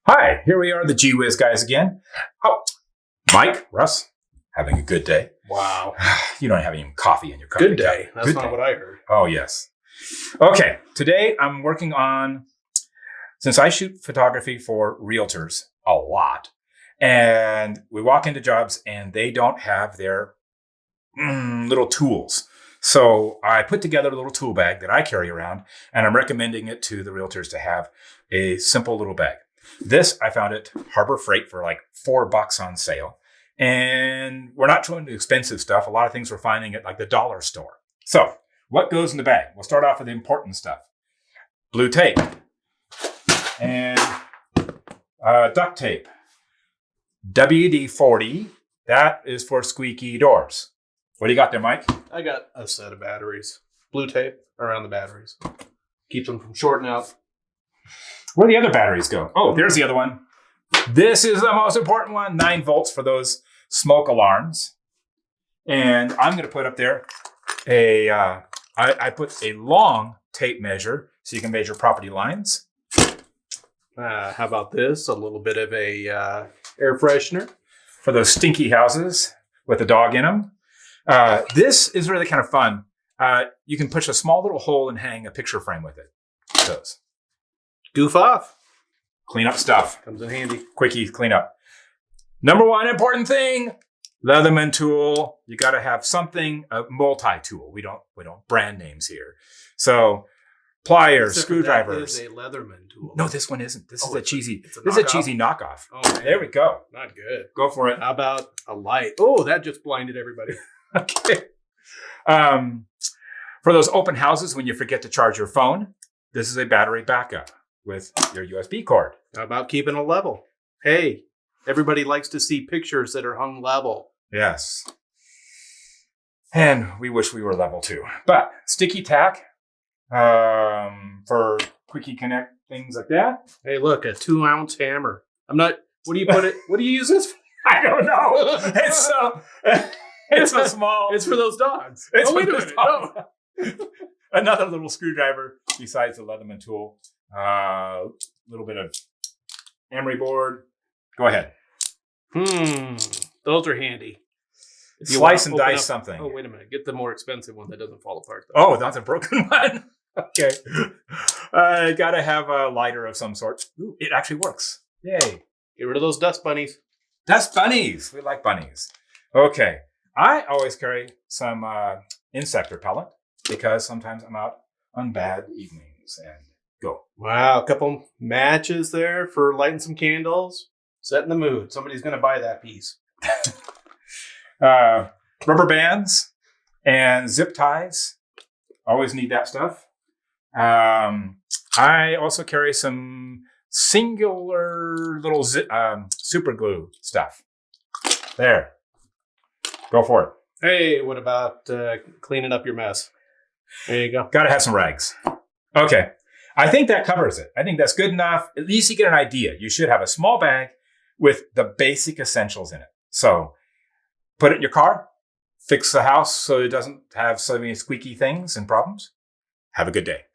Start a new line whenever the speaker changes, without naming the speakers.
Hi, here we are, the Gee Whiz guys again. Oh, Mike, Russ, having a good day.
Wow.
You don't have any coffee in your cup.
Good day. That's
Good
not
day.
what I heard.
Oh, yes. Okay, today I'm working on, since I shoot photography for realtors a lot, and we walk into jobs and they don't have their little tools. So I put together a little tool bag that I carry around, and I'm recommending it to the realtors to have a simple little bag. This, I found at Harbor Freight for like $4 on sale. And we're not trying to expensive stuff. A lot of things we're finding at like the dollar store. So what goes in the bag? We'll start off with the important stuff. Blue tape and duct tape. WD-40, that is for squeaky doors. What do you got there, Mike?
I got a set of batteries. Blue tape around the batteries. Keeps them from shorting out.
Where do the other batteries go? Oh, there's the other one. This is the most important one. 9 volts for those smoke alarms. And I'm going to put up there I put a long tape measure so you can measure property lines.
How about this? A little bit of a air freshener.
For those stinky houses with a dog in them. This is really kind of fun. You can push a small little hole and hang a picture frame with it. Those.
Goof off.
Clean up stuff.
Comes in handy.
Quickie cleanup. Number one important thing, Leatherman tool. You got to have something, a multi-tool. We don't brand names here. So pliers, screwdrivers.
That is a Leatherman tool.
No, this one isn't. This is a cheesy knockoff.
Oh, man.
There we go.
Not good.
Go for it.
How about a light? Oh, that just blinded everybody.
Okay. For those open houses, when you forget to charge your phone, this is a battery backup with your USB cord.
How about keeping a level? Hey, everybody likes to see pictures that are hung level.
Yes. And we wish we were level too. But sticky tack for quickie connect, things like that.
Hey, look, a 2-ounce hammer. What do you put it? What do you use this for?
I don't know. It's so small.
It's for those dogs.
It's
wait a
for
minute.
those
No.
Another little screwdriver besides the Leatherman tool. A little bit of emery board. Go ahead.
Those are handy.
Slice and dice something.
Oh, wait a minute. Get the more expensive one that doesn't fall apart, though.
Oh, that's a broken one. Okay. I got to have a lighter of some sort. Ooh, it actually works. Yay.
Get rid of those dust bunnies.
Dust bunnies. We like bunnies. Okay. I always carry some insect repellent because sometimes I'm out on bad evenings and go.
Wow. A couple matches there for lighting some candles. Setting the mood. Somebody's going to buy that piece.
Rubber bands and zip ties. Always need that stuff. I also carry some singular little super glue stuff. There. Go for it.
Hey, what about cleaning up your mess? There you go.
Got to have some rags. Okay. I think that covers it. I think that's good enough. At least you get an idea. You should have a small bag with the basic essentials in it. So put it in your car, fix the house so it doesn't have so many squeaky things and problems. Have a good day.